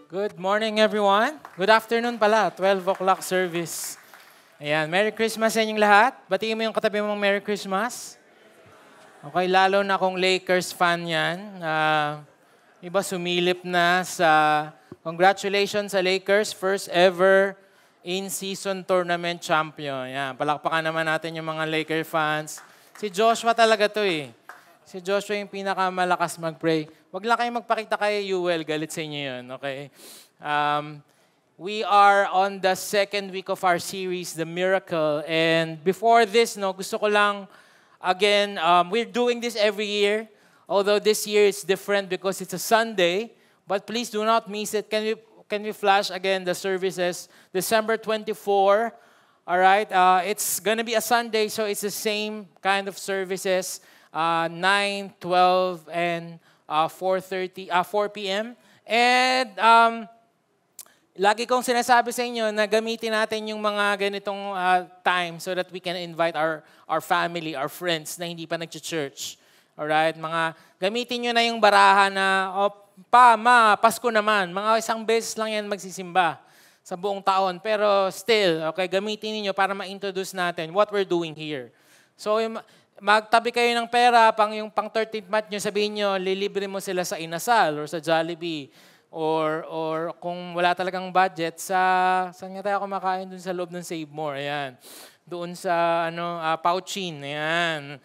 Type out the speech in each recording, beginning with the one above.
Good morning, everyone. Good afternoon pala, 12 o'clock service. Ayan, Merry Christmas sa inyong lahat. Batiin mo yung katabi mong Merry Christmas. Okay, lalo na kung Lakers fan yan. Iba sumilip na sa congratulations sa Lakers, first ever in-season tournament champion. Ayan, palakpakan naman natin yung mga Lakers fans. Si Joshua talaga to eh. Si Joshua yung pinakamalakas mag-pray. Huwag lang kayong magpakita kay Yuel, galit sa inyo yun, okay? We are on the second week of our series, The Miracle. And before this, gusto ko lang, again, we're doing this every year. Although this year it's different because it's a Sunday. But please do not miss it. Can we flash again the services? December 24, all right? It's gonna be a Sunday, so it's the same kind of services. 9, 12, and 4 p.m. And lagi kong sinasabi sa inyo na gamitin natin yung mga ganitong time so that we can invite our family, our friends na hindi pa nag-church. Alright? Gamitin nyo na yung barahan na, Pasko naman. Mga isang beses lang yan magsisimba sa buong taon. Pero still, okay, gamitin niyo para ma-introduce natin what we're doing here. So, magtabi kayo ng pera, yung pang 13th month nyo, sabihin nyo, lilibre mo sila sa Inasal or sa Jollibee. Or kung wala talagang budget, saan nga tayo kumakain dun sa loob ng Save More? Ayan. Doon sa Pouchin. Ayan.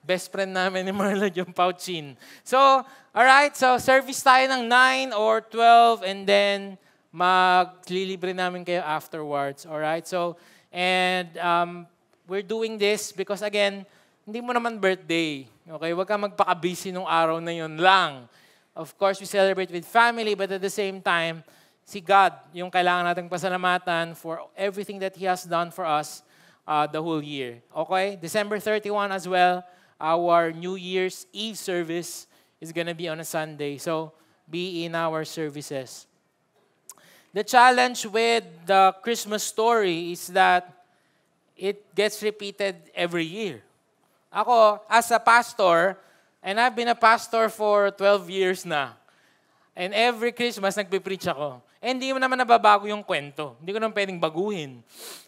Best friend namin ni Marla yung Pouchin. So, alright. So, service tayo ng 9 or 12 and then maglilibre namin kayo afterwards. Alright? So, and we're doing this because again, hindi mo naman birthday. Okay? Huwag kang magpaka-busy nung araw na yun lang. Of course, we celebrate with family, but at the same time, si God, yung kailangan nating pasalamatan for everything that He has done for us the whole year. Okay? December 31 as well, our New Year's Eve service is gonna be on a Sunday. So, be in our services. The challenge with the Christmas story is that it gets repeated every year. Ako, as a pastor, and I've been a pastor for 12 years na, and every Christmas nagpipreach ako. And hindi mo naman nababago yung kwento. Hindi ko naman pwedeng baguhin.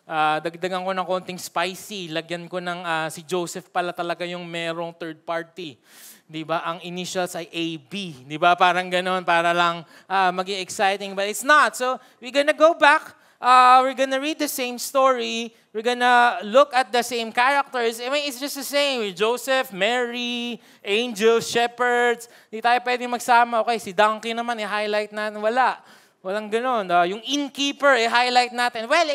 Dagdagan ko ng konting spicy. Lagyan ko ng si Joseph pala talaga yung merong third party. Di ba? Ang initials ay AB. Di ba? Parang ganon, para lang maging exciting. But it's not. So, we're gonna go back. We're gonna read the same story. We're gonna look at the same characters. I mean, it's just the same. Joseph, Mary, angels, shepherds. Hindi tayo pwedeng magsama. Okay, si Donkey naman, i-highlight natin. Walang ganon. Yung innkeeper, i-highlight natin. Well,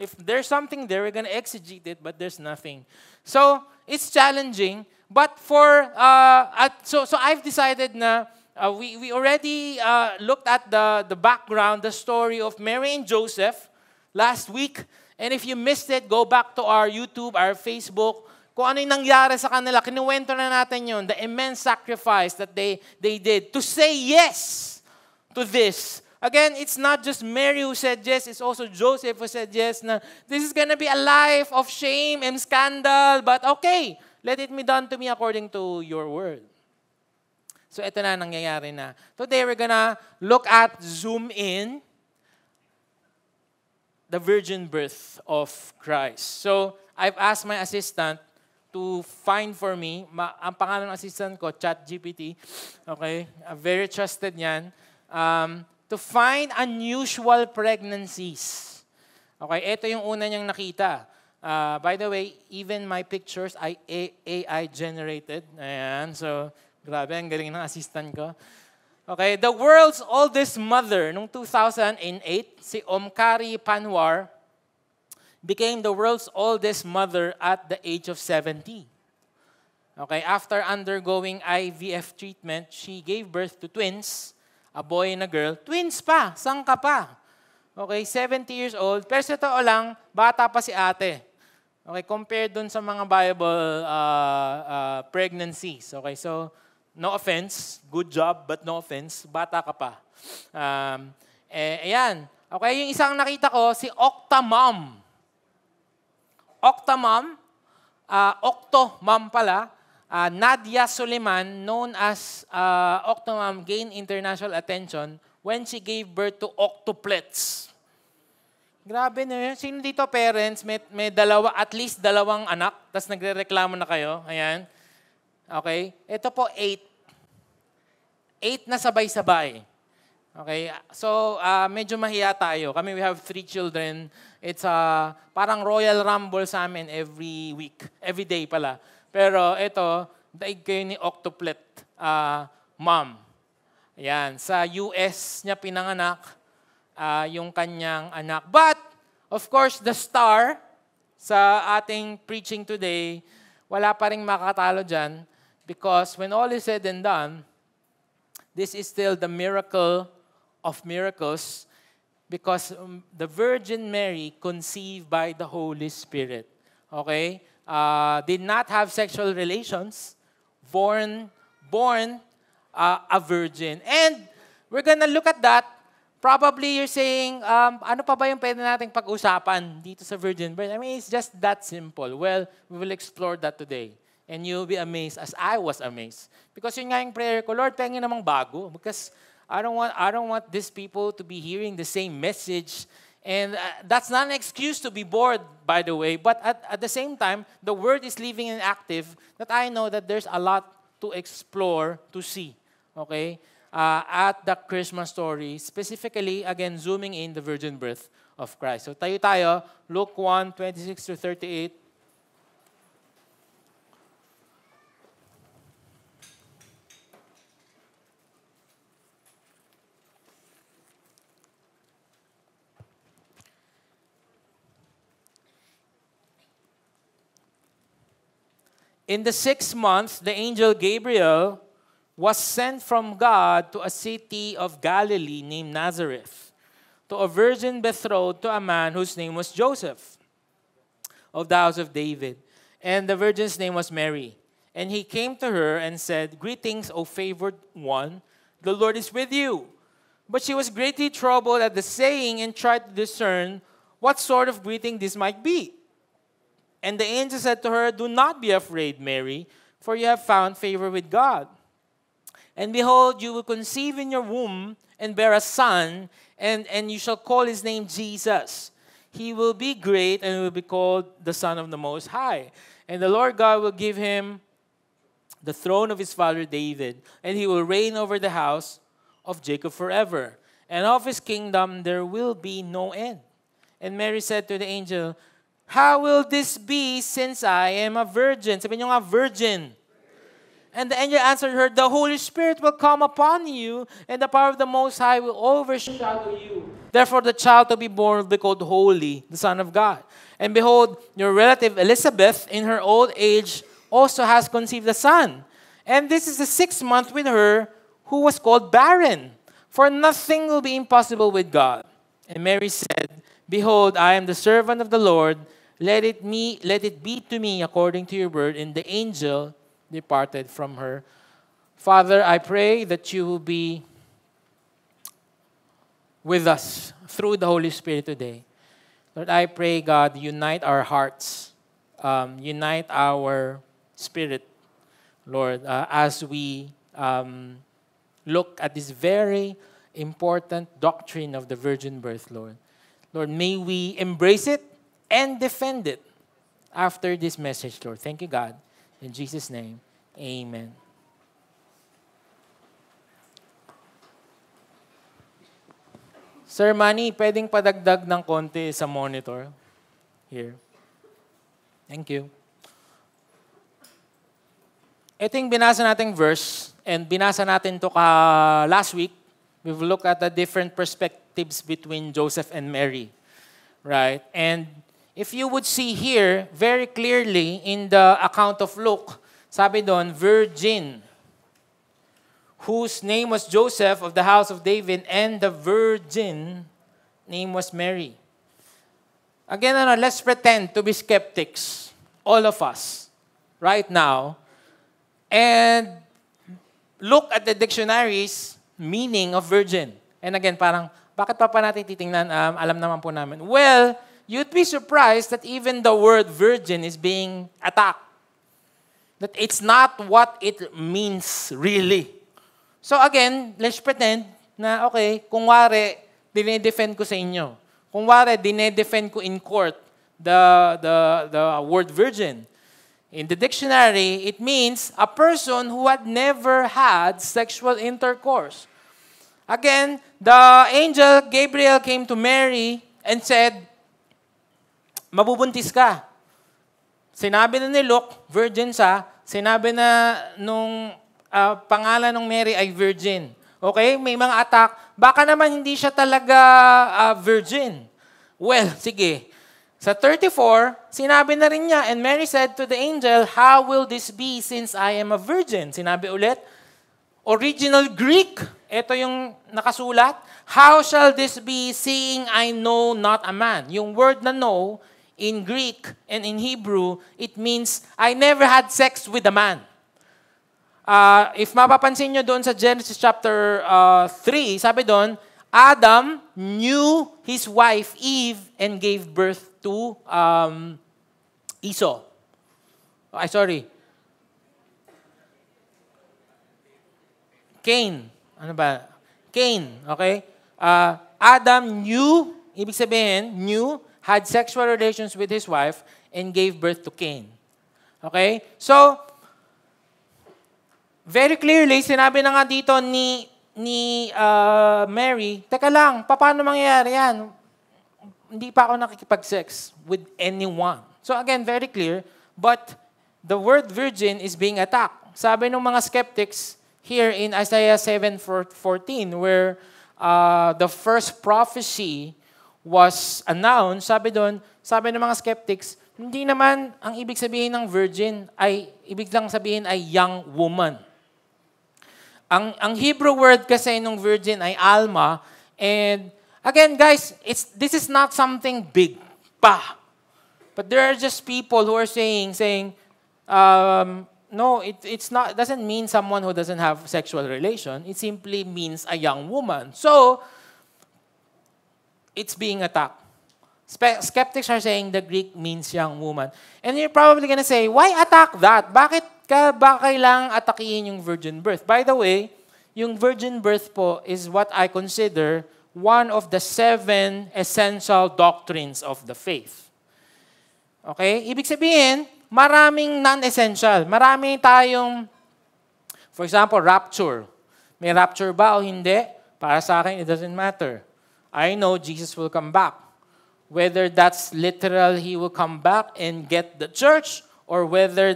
if there's something there, we're gonna exegete it, but there's nothing. So, it's challenging. But so I've decided na we already looked at the background, the story of Mary and Joseph last week. And if you missed it, go back to our YouTube, our Facebook. Kung ano yung nangyari sa kanila, kinuwento na natin yun. The immense sacrifice that they did to say yes to this. Again, it's not just Mary who said yes, it's also Joseph who said yes na this is gonna be a life of shame and scandal, but okay, let it be done to me according to your word. So ito na nangyayari na. Today we're gonna look at, zoom in, the virgin birth of Christ. So I've asked my assistant to find for me, ang pangalan ng assistant ko, ChatGPT, okay, very trusted yan, to find unusual pregnancies. Okay, ito yung una niyang nakita. By the way, even my pictures ay AI generated. Ayan, so grabe, ang galing ng assistant ko. Okay, the world's oldest mother, noong 2008, si Omkari Panwar, became the world's oldest mother at the age of 70. Okay, after undergoing IVF treatment, she gave birth to twins, a boy and a girl. Twins pa, sangka pa. Okay, 70 years old. Pero sa totoo lang, bata pa si ate. Okay, compared dun sa mga Bible pregnancies. Okay, so no offense, good job, but no offense, bata ka pa. Ayan. Okay, yung isang nakita ko, si Octomom. Octomom pala, Nadia Suleiman, known as Octomom, gained international attention when she gave birth to octuplets. Grabe na yun. Sino dito parents, may at least dalawang anak, tapos nagre-reklamo na kayo? Ayan. Okay? Ito po, 8. 8 na sabay-sabay. Okay? So, medyo mahiya tayo. Kami, we have 3 children. It's parang Royal Rumble sa amin every week. Every day pala. Pero ito, daig kayo ni octuplet mom. Ayan. Sa US niya pinanganak yung kanyang anak. But, of course, the star sa ating preaching today, wala pa rin makatalo dyan because when all is said and done, this is still the miracle of miracles because the Virgin Mary conceived by the Holy Spirit. Okay? Did not have sexual relations, born a virgin. And we're gonna look at that. Probably you're saying, ano pa ba yung pwede nating pag-usapan dito sa virgin birth? I mean, it's just that simple. Well, we will explore that today. And you'll be amazed as I was amazed. Because yun nga yung prayer ko, Lord, pengin namang bago. Because I don't want these people to be hearing the same message. And that's not an excuse to be bored, by the way. But at the same time, the word is living and active that I know that there's a lot to explore, to see. Okay? At the Christmas story, specifically, again, zooming in the virgin birth of Christ. So tayo, Luke 1, 26-38. In the 6th month, the angel Gabriel was sent from God to a city of Galilee named Nazareth, to a virgin betrothed to a man whose name was Joseph, of the house of David. And the virgin's name was Mary. And he came to her and said, "Greetings, O favored one, the Lord is with you." But she was greatly troubled at the saying and tried to discern what sort of greeting this might be. And the angel said to her, "Do not be afraid, Mary, for you have found favor with God. And behold, you will conceive in your womb and bear a son, and you shall call his name Jesus. He will be great and will be called the Son of the Most High. And the Lord God will give him the throne of his father David, and he will reign over the house of Jacob forever. And of his kingdom there will be no end." And Mary said to the angel, "How will this be since I am a virgin?" Sabi niyo nga, virgin. And the angel answered her, "The Holy Spirit will come upon you, and the power of the Most High will overshadow you. Therefore, the child to be born will be called Holy, the Son of God. And behold, your relative Elizabeth, in her old age, also has conceived a son. And this is the 6th month with her, who was called barren. For nothing will be impossible with God." And Mary said, "Behold, I am the servant of the Lord. Let it be to me according to your word." And the angel departed from her. Father, I pray that you will be with us through the Holy Spirit today. Lord, I pray, God, unite our hearts, unite our spirit, Lord, as we look at this very important doctrine of the virgin birth, Lord. Lord, may we embrace it and defend it after this message, Lord. Thank you, God. In Jesus' name, amen. Sir Manny, pwedeng padagdag ng konti sa monitor? Here. Thank you. Ito yung binasa nating verse, and binasa natin to last week. We've looked at the different perspectives between Joseph and Mary. Right? And if you would see here, very clearly in the account of Luke, sabi doon, virgin, whose name was Joseph of the house of David, and the virgin name was Mary. Again, let's pretend to be skeptics, all of us, right now, and look at the dictionary's meaning of virgin. And again, parang, bakit pa natin titingnan? Alam naman po namin. Well, you'd be surprised that even the word virgin is being attacked. that it's not what it means really. So again, let's pretend na okay, kung wari, dinedefend ko sa inyo. Kung wari, dinedefend ko in court the word virgin. In the dictionary, it means a person who had never had sexual intercourse. Again, the angel Gabriel came to Mary and said, mabubuntis ka. Sinabi na ni Luke, virgin siya. Sinabi na nung pangalan ng Mary ay virgin. Okay? May mga attack. Baka naman hindi siya talaga virgin. Well, sige. Sa 34, sinabi na rin niya, and Mary said to the angel, how will this be since I am a virgin? Sinabi ulit, original Greek, ito yung nakasulat, how shall this be seeing I know not a man? Yung word na know, in Greek and in Hebrew, it means, I never had sex with a man. If mapapansin nyo doon sa Genesis chapter 3, sabi doon, Adam knew his wife Eve and gave birth to Esau. Cain. Ano ba? Cain, okay? Adam knew, ibig sabihin, had sexual relations with his wife and gave birth to Cain. Okay? So, very clearly, sinabi na nga dito ni Mary, teka lang, paano mangyayari yan? Hindi pa ako nakikipag-sex with anyone. So again, very clear, but the word virgin is being attacked. Sabi ng mga skeptics here in Isaiah 7:14, where the first prophecy was announced, sabi ng mga skeptics, hindi naman ang ibig sabihin ng virgin ay, ibig lang sabihin ay young woman. Ang Hebrew word kasi nung virgin ay alma, and again, guys, this is not something big pa. But there are just people who are saying, no, it's not. It doesn't mean someone who doesn't have sexual relation. It simply means a young woman. So, it's being attacked. Skeptics are saying the Greek means young woman. And you're probably gonna say, why attack that? Bakit ba kailangang atakihin yung virgin birth? By the way, yung virgin birth po is what I consider one of the 7 essential doctrines of the faith. Okay? Ibig sabihin, maraming non-essential. Marami tayong, for example, rapture. May rapture ba o hindi? Para sa akin, it doesn't matter. I know Jesus will come back. Whether that's literal, He will come back and get the church, or whether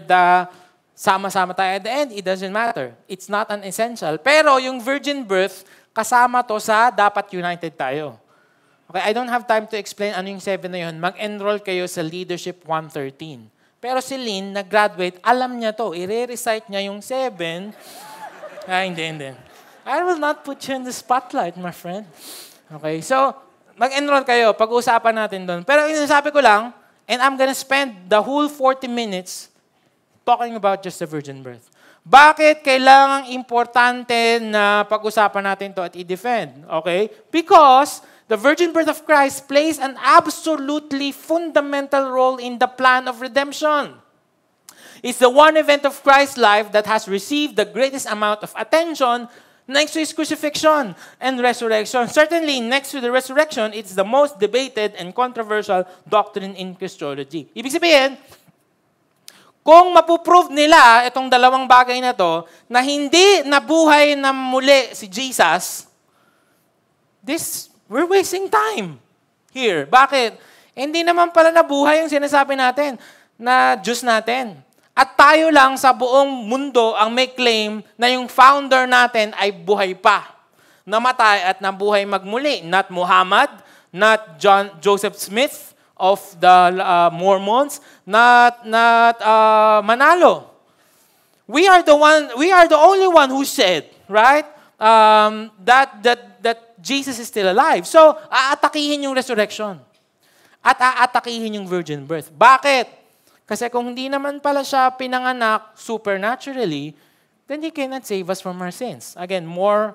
sama-sama tayo at the end, it doesn't matter. It's not an essential. Pero yung virgin birth, kasama to sa dapat united tayo. Okay, I don't have time to explain ano yung 7 na yun. Mag-enroll kayo sa Leadership 113. Pero si Lynn, nag-graduate, alam niya to. I-recite niya yung 7. Hindi. I will not put you in the spotlight, my friend. Okay, so, mag-enroll kayo. Pag-uusapan natin doon. Pero yung sabi ko lang, and I'm gonna spend the whole 40 minutes talking about just the virgin birth. Bakit kailangang importante na pag-usapan natin to at i-defend? Okay? Because the virgin birth of Christ plays an absolutely fundamental role in the plan of redemption. It's the one event of Christ's life that has received the greatest amount of attention next to His crucifixion and resurrection. Certainly, next to the resurrection, it's the most debated and controversial doctrine in Christology. Ibig sabihin, kung mapuprove nila itong dalawang bagay na to, na hindi nabuhay na muli si Jesus, we're wasting time here. Bakit? Hindi naman pala nabuhay yung sinasabi natin na Diyos natin. At tayo lang sa buong mundo ang may claim na yung founder natin ay buhay pa. Namatay at nabuhay magmuli. Not Muhammad, not Joseph Smith of the Mormons, not Manalo. We are the only one who said, right? That Jesus is still alive. So, aatakihin yung resurrection. At aatakihin yung virgin birth. Bakit? Kasi kung hindi naman pala siya pinanganak supernaturally, then He cannot save us from our sins. Again, more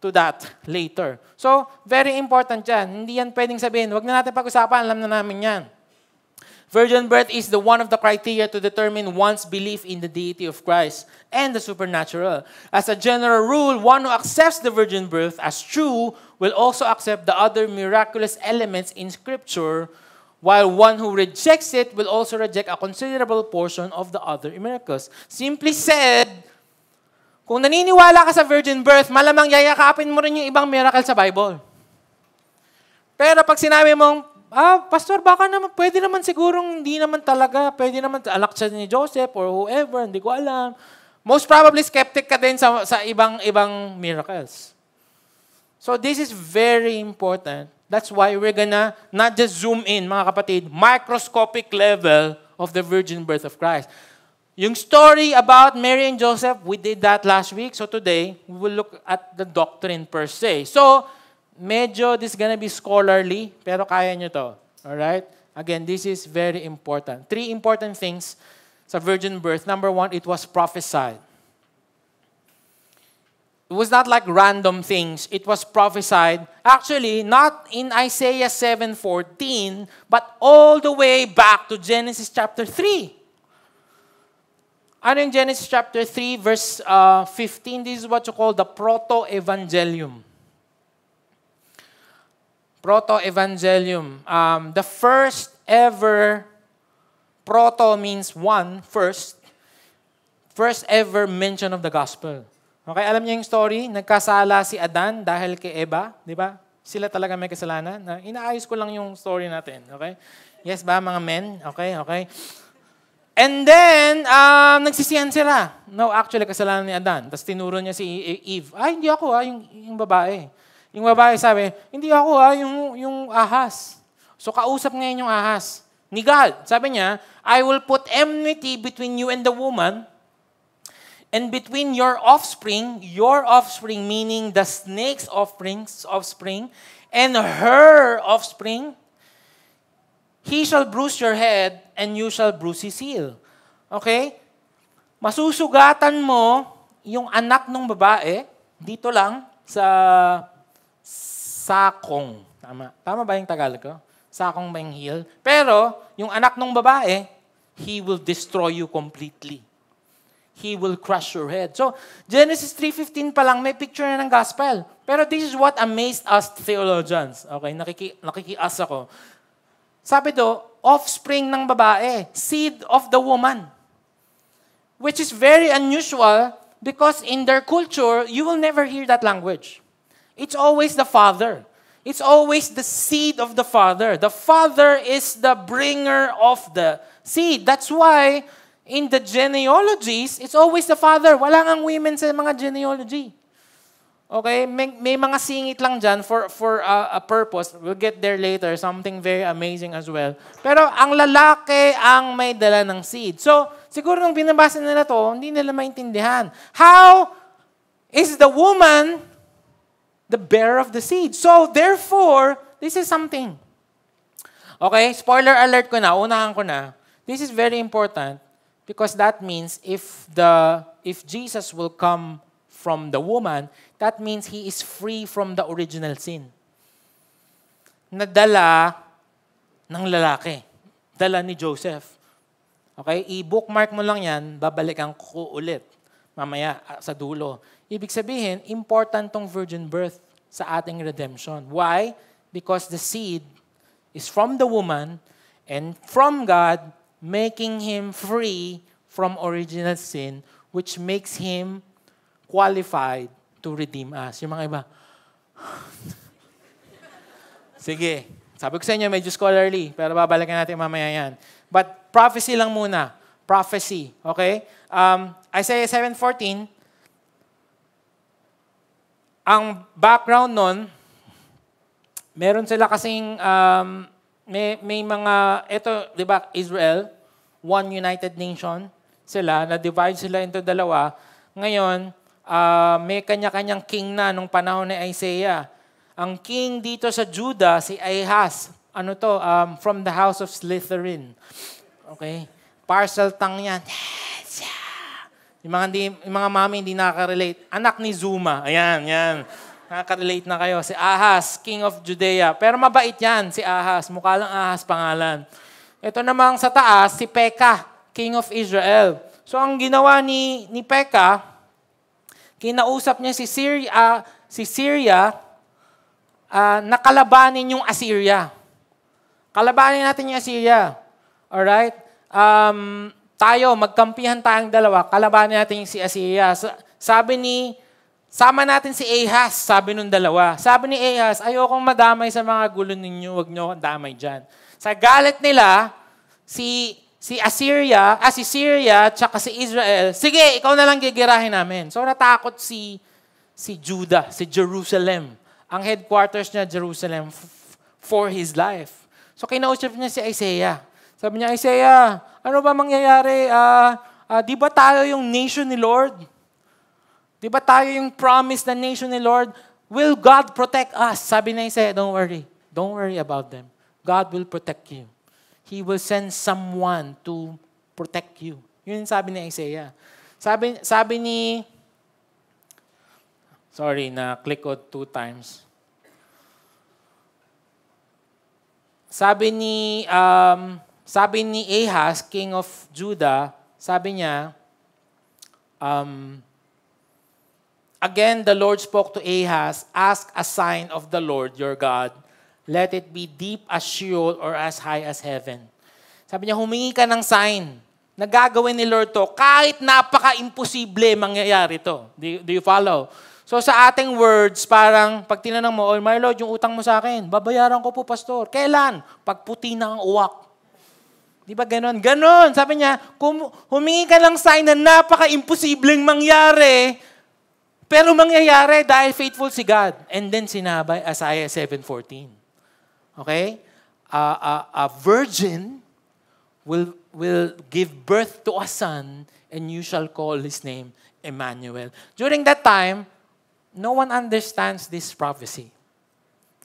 to that later. So, very important yan. Hindi yan pwedeng sabihin, wag na natin pag-usapan, alam na namin yan. Virgin birth is one of the criteria to determine one's belief in the deity of Christ and the supernatural. As a general rule, one who accepts the virgin birth as true will also accept the other miraculous elements in Scripture, while one who rejects it will also reject a considerable portion of the other miracles. Simply said, kung naniniwala ka sa virgin birth, malamang yayakapin mo rin yung ibang miracle sa Bible. Pero pag sinabi mong, pastor, baka naman, pwede naman sigurong hindi naman talaga, pwede naman anak siya ni Joseph or whoever, hindi ko alam. Most probably skeptic ka din sa ibang miracles. So this is very important. That's why we're gonna not just zoom in, mga kapatid, microscopic level of the virgin birth of Christ. Yung story about Mary and Joseph, we did that last week. So today, we will look at the doctrine per se. So, medyo this is gonna be scholarly, pero kaya nyo to. Alright? Again, this is very important. 3 important things sa virgin birth. Number 1, it was prophesied. It was not like random things. It was prophesied. Actually, not in Isaiah 7:14, but all the way back to Genesis chapter 3. Ano yung Genesis chapter 3, verse 15? This is what you call the proto-evangelium. Proto-evangelium. The first ever, proto means one, first ever mention of the gospel. Okay, alam niyo yung story? Nagkasala si Adan dahil kay Eva, di ba? Sila talaga may kasalanan. Inaayos ko lang yung story natin, okay? Yes ba, mga men? Okay. And then, nagsisihan sila. No, actually, kasalanan ni Adan. Tapos tinuro niya si Eve. Hindi ako yung babae. Yung babae sabi, hindi ako yung ahas. So kausap ngayon yung ahas. Ni God. Sabi niya, I will put enmity between you and the woman, and between your offspring meaning the snake's offspring, and her offspring. He shall bruise your head, and you shall bruise his heel. Okay? Masusugatan mo yung anak ng babae, dito lang, sa sakong. Tama ba yung Tagalog ko? Sakong ba yung heel? Pero, yung anak ng babae, he will destroy you completely. He will crush your head. So, Genesis 3:15 pa lang, may picture na ng gospel. Pero this is what amazed us theologians. Okay, nakikias ako. Sabi do, offspring ng babae, seed of the woman. Which is very unusual because in their culture, you will never hear that language. It's always the father. It's always the seed of the father. The father is the bringer of the seed. That's why in the genealogies, it's always the father. Wala ngang women sa mga genealogy. Okay? May mga singit lang dyan for a purpose. We'll get there later. Something very amazing as well. Pero ang lalaki ang may dala ng seed. So, siguro nung binabasa nila to, hindi nila maintindihan. How is the woman the bearer of the seed? So, therefore, this is something. Okay? Spoiler alert ko na. Unahan ko na. This is very important because that means if Jesus will come from the woman, that means he is free from the original sin. Nadala ng lalaki. Dala ni Joseph. Okay? I-bookmark mo lang yan, babalikan ko ulit mamaya sa dulo. Ibig sabihin, important tong virgin birth sa ating redemption. Why? Because the seed is from the woman and from God, making him free from original sin, which makes him qualified to redeem us. Yung mga iba, sige, sabi ko sa inyo, medyo scholarly, pero babalikan natin mamaya yan. But prophecy lang muna. Prophecy, okay? Isaiah 7:14, ang background nun, meron sila kasing, may mga, ito, di ba, Israel, one united nation sila, na-divide sila into dalawa. Ngayon, may kanya-kanyang king na nung panahon ni Isaiah. Ang king dito sa Judah, si Ahaz. Ano to? From the house of Slytherin. Okay? Parcel tongue yan. Yung mga mami hindi nakaka-relate. Anak ni Zuma. Ayan, yan. Nakaka-relate na kayo. Si Ahaz, king of Judea. Pero mabait yan, si Ahaz. Mukha lang Ahaz pangalan. Ito namang sa taas, si Pekah, king of Israel. So ang ginawa ni Pekah, kinausap niya si Syria na kalabanin yung Assyria. Kalabanin natin yung Assyria. Alright? Magkampihan tayong dalawa, kalabanin natin yung si Assyria. Sama natin si Ahaz, sabi nung dalawa. Sabi ni Ahaz, ayokong madamay sa mga gulo ninyo, huwag nyo akong damay dyan. Sa galit nila, si Syria, tsaka si Israel, sige, ikaw na lang gigirahin namin. So natakot si Judah, si Jerusalem. Ang headquarters niya, Jerusalem, for his life. So kinausap niya si Isaiah. Sabi niya, Isaiah, ano ba mangyayari? Di ba tayo yung nation ni Lord? Di ba tayo yung promise na nation ni Lord? Will God protect us? Sabi na Isaiah, don't worry. Don't worry about them. God will protect you. He will send someone to protect you. Yun yung sabi ni Isaiah. Sabi ni, sorry, na-click ko 2 times. Sabi ni Ahaz, king of Judah, sabi niya, again, the Lord spoke to Ahaz, ask a sign of the Lord your God. Let it be deep as Sheol or as high as heaven. Sabi niya, humingi ka ng sign. Nagagawin ni Lord to. Kahit napaka-imposible mangyayari to. Do you follow? So sa ating words, parang pag tinanong mo, oh my Lord, yung utang mo sa akin, babayaran ko po, Pastor. Kailan? Pag puti na ang uwak. Di ba ganon? Ganon. Sabi niya, humingi ka ng sign na napaka-imposibleng mangyari, pero mangyayari dahil faithful si God. And then sinabay, Isaiah 7:14. Okay? A virgin will give birth to a son and you shall call his name Emmanuel. During that time, no one understands this prophecy.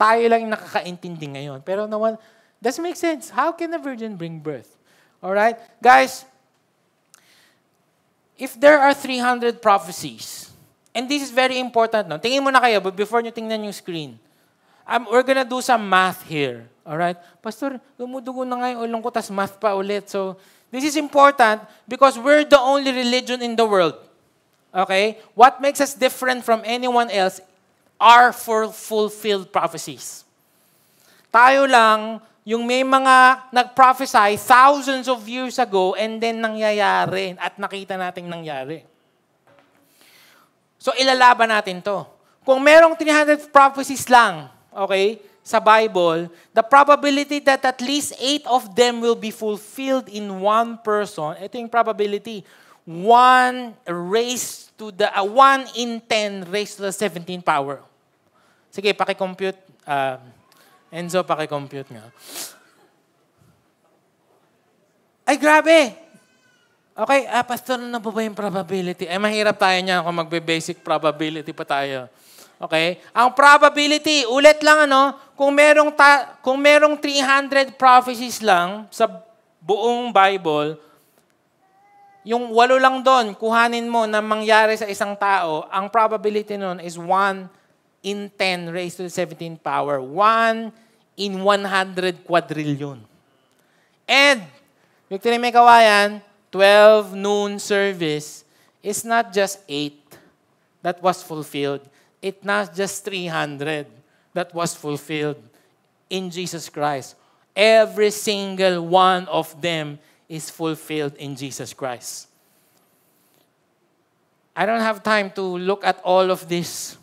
Tayo lang yung nakakaintindi ngayon. Pero no one, doesn't make sense. How can a virgin bring birth? Alright? Guys, if there are 300 prophecies, and this is very important. No? Tingin mo na kayo, but before nyo tingnan yung screen. We're gonna do some math here. Alright? Pastor, dumudugo na nga yung ulong ko, tas math pa ulit. So, this is important because we're the only religion in the world. Okay? What makes us different from anyone else are fulfilled prophecies. Tayo lang, yung may mga nag-prophesy thousands of years ago and then nangyayari at nakita nating nangyari. So, ilalaban natin to. Kung merong 300 prophecies lang, okay, sa Bible, the probability that at least 8 of them will be fulfilled in one person, ito yung probability, 1 in 10 raised to the 17th power. Sige, paki-compute. Enzo, paki-compute nga. Ay, grabe! Okay, Pastor, ano ba yung probability? Mahirap tayo niya kung magbe-basic probability pa tayo. Okay? Ang probability, ulit lang kung merong 300 prophecies lang sa buong Bible, yung 8 lang doon, kuhanin mo na mangyari sa isang tao, ang probability nun is 1 in 10 raised to the 17th power. 1 in 100 quadrillion. And, Victory May Kawayan, 12 noon service is not just 8 that was fulfilled. It's not just 300 that was fulfilled in Jesus Christ. Every single one of them is fulfilled in Jesus Christ. I don't have time to look at all of these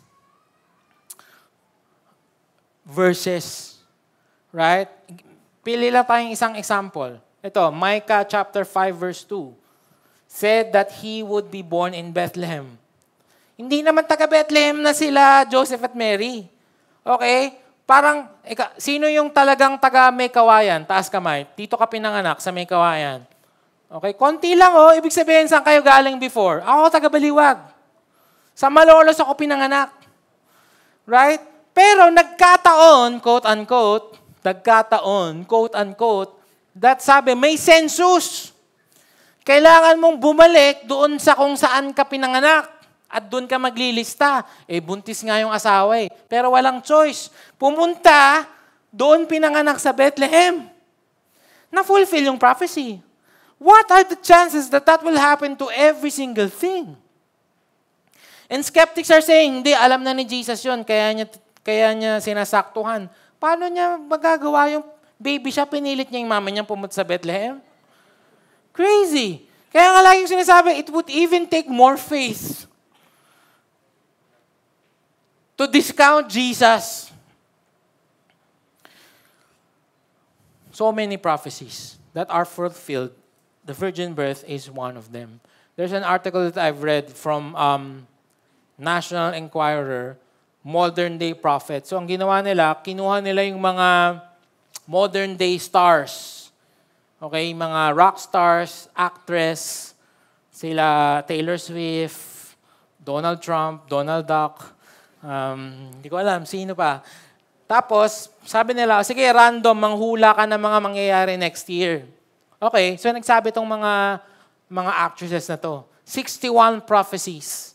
verses. Right? Pili lang tayong isang example. Ito, Micah chapter 5 verse 2 said that he would be born in Bethlehem. Hindi naman taga Bethlehem na sila, Joseph at Mary. Okay? Parang, sino yung talagang taga May Kawayan? Taas kamay. Dito ka pinanganak sa May Kawayan. Okay? Konti lang ibig sabihin saan kayo galing before. Ako taga Baliwag. Sa Malolos ako pinanganak. Right? Pero nagkataon, quote-unquote, that sabi, may census. Kailangan mong bumalik doon sa kung saan ka pinanganak. At doon ka maglilista. Buntis nga yung asawa Pero walang choice. Pumunta, doon pinanganak sa Bethlehem. na-fulfill yung prophecy. What are the chances that that will happen to every single thing? And skeptics are saying, hindi, alam na ni Jesus yun, kaya niya sinasaktuhan. Paano niya magagawa yung baby siya, pinilit niya yung mama niya pumunta sa Bethlehem? Crazy. Kaya nga laging sinasabi, it would even take more faith to discount Jesus. So many prophecies that are fulfilled. The virgin birth is one of them. There's an article that I've read from National Enquirer, modern day prophets. So ang ginawa nila, kinuha nila yung mga modern day stars. Okay, mga rock stars, actress, sila Taylor Swift, Donald Trump, Donald Duck, hindi ko alam, sino pa. Tapos, sabi nila, sige, random, manghula ka ng mga mangyayari next year. Okay, so nagsabi tong mga actresses na to. 61 prophecies.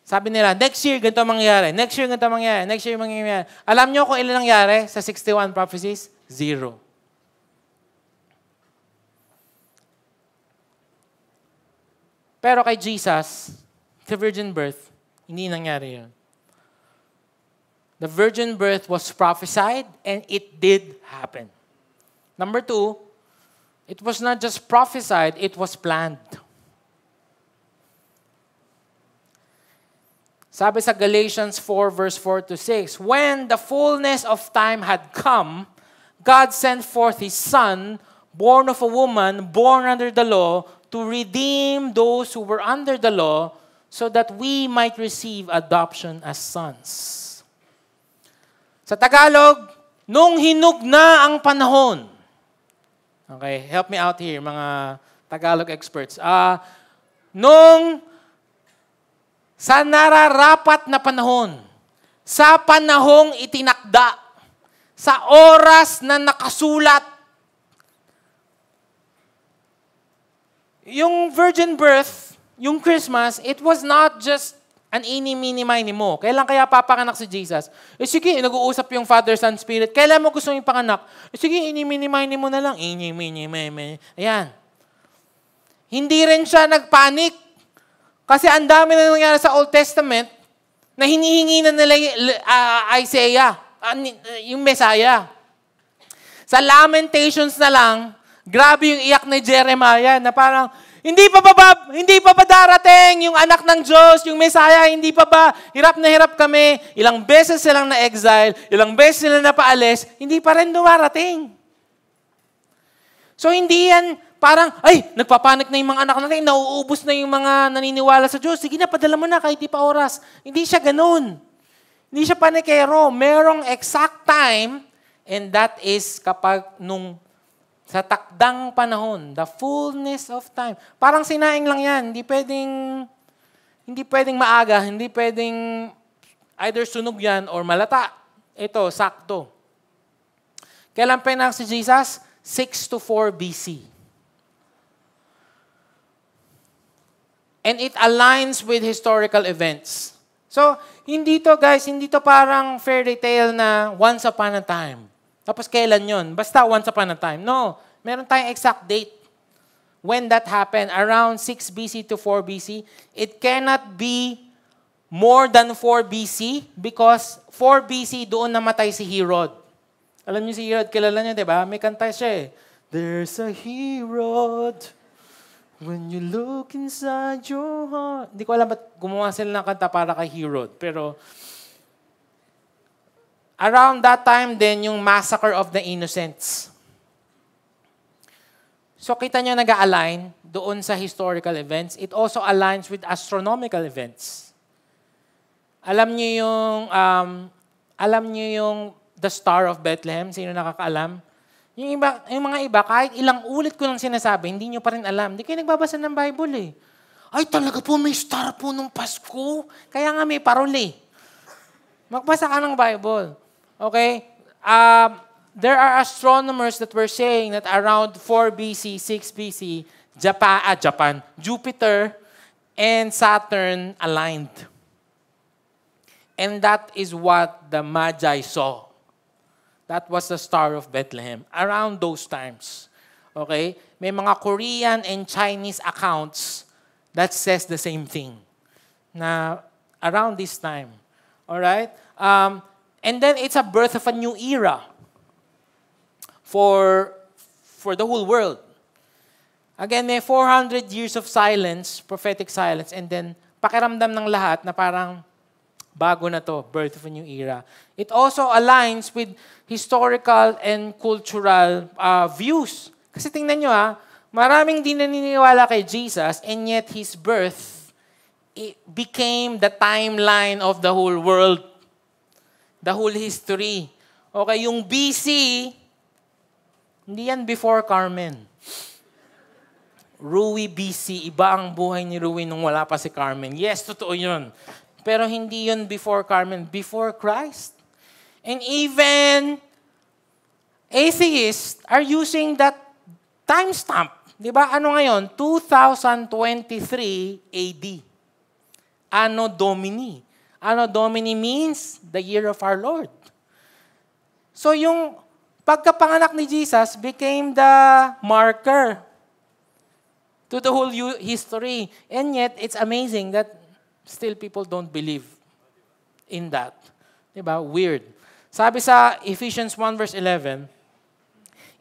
Sabi nila, next year, ganito mangyayari. Next year, ganito mangyayari. Next year, mangyayari. Alam nyo kung ilan nangyari sa 61 prophecies? 0. Pero kay Jesus, the virgin birth, hindi nangyari yun. The virgin birth was prophesied and it did happen. Number 2, it was not just prophesied, it was planned. Sabi sa Galatians 4 verse 4 to 6, when the fullness of time had come, God sent forth His Son, born of a woman, born under the law, to redeem those who were under the law, so that we might receive adoption as sons. Sa Tagalog, nung hinug na ang panahon. Okay, help me out here, mga Tagalog experts. Sa nararapat na panahon, sa panahong itinakda, sa oras na nakasulat, yung virgin birth, yung Christmas, it was not just an ini-mini-mini mo. Kailan kaya papanganak si Jesus? Sige, nag-uusap yung Father, Son, Spirit. Kailan mo gusto yung panganak? Sige, ini-mini-mini mo na lang. Ini-mini-mini. Ayan. Hindi rin siya nagpanik. Kasi ang dami na nangyari sa Old Testament na hinihingi na nila Isaiah, yung Messiah. Sa Lamentations na lang, grabe yung iyak ni Jeremiah na parang, hindi pa ba darating yung anak ng Diyos, yung Messiah, hindi pa ba? Hirap na hirap kami. Ilang beses silang na-exile, ilang beses silang napaalis, hindi pa rin dumarating. So hindi yan parang, nagpapanik na yung mga anak natin, nauubos na yung mga naniniwala sa Diyos. Sige na, padala mo na kahit di pa oras. Hindi siya ganun. Hindi siya panikero. Merong exact time, and that is kapag sa takdang panahon, the fullness of time. Parang sinaing lang yan. Hindi pwedeng maaga, hindi pwedeng either sunog yan or malata. Ito, sakto. Kailan pinanganak si Jesus? 6 to 4 BC. And it aligns with historical events. So, hindi to parang fairy tale na once upon a time. Tapos kailan yun? Basta once upon a time. No. Meron tayong exact date. When that happened, around 6 BC to 4 BC, it cannot be more than 4 BC because 4 BC doon namatay si Herod. Alam niyo si Herod, kilala niya, di ba? May kanta siya eh. There's a Herod when you look inside your heart. Hindi ko alam ba't gumawa sila ng kanta para kay Herod. Pero around that time din yung massacre of the innocents. So kita nyo nag-align doon sa historical events. It also aligns with astronomical events. Alam niyo yung the Star of Bethlehem? Sino nakakaalam? Yung mga iba, kahit ilang ulit ko lang sinasabi, hindi nyo pa rin alam. Hindi kayo nagbabasa ng Bible eh. Ay, talaga po, may star po nung Pasko. Kaya nga may parol eh. Magbasa ka ng Bible. Okay? There are astronomers that were saying that around 4 BC, 6 BC, Japan, Jupiter and Saturn aligned. And that is what the Magi saw. That was the Star of Bethlehem. Around those times. Okay? May mga Korean and Chinese accounts that says the same thing. Na around this time. Alright? And then it's a birth of a new era for the whole world. Again, may 400 years of silence, prophetic silence, and then pakiramdam ng lahat na parang bago na to, birth of a new era. It also aligns with historical and cultural views. Kasi tingnan nyo maraming di naniniwala kay Jesus, and yet His birth it became the timeline of the whole world. The whole history. Okay, yung BC, hindi yan before Carmen. Rui BC, iba ang buhay ni Rui nung wala pa si Carmen. Yes, totoo yun. Pero hindi yun before Carmen, before Christ. And even atheists are using that timestamp. Di ba? Ano ngayon? 2023 AD. Anno Domini. Anno Domini means the year of our Lord. So yung pagkapanganak ni Jesus became the marker to the whole history. And yet, it's amazing that still people don't believe in that. Diba? Weird. Sabi sa Ephesians 1 verse 11,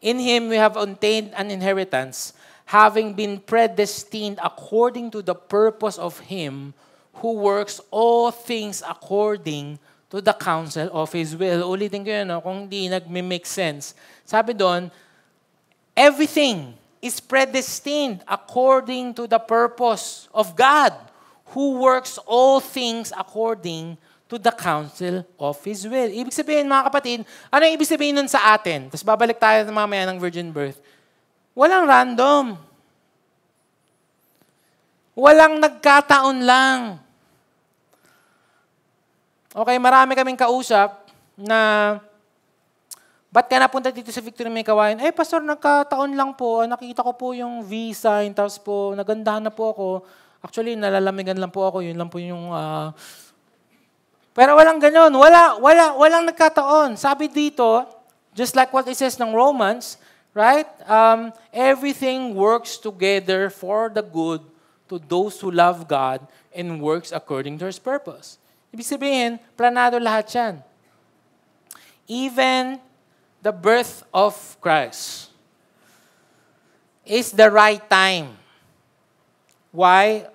in Him we have obtained an inheritance, having been predestined according to the purpose of Him who works all things according to the counsel of His will. Ulitin ko yun, kung hindi nag-make sense. Sabi doon, everything is predestined according to the purpose of God, who works all things according to the counsel of His will. Ibig sabihin, mga kapatid, ano yung ibig sabihin nun sa atin? Tapos babalik tayo mamaya ng virgin birth. Walang random. Walang nagkataon lang. Okay, marami kaming kausap na ba't ka napunta dito sa Victory May Kawayan? Pastor, nagkataon lang po. Nakita ko po yung V-sign, tapos po, nagandahan na po ako. Actually, nalalamigan lang po ako. Yun lang po yung... Pero walang ganon. Walang nagkataon. Sabi dito, just like what it says ng Romans, right? Everything works together for the good to those who love God and works according to His purpose. Ibig sabihin, planado lahat yan. Even the birth of Christ is the right time. Why?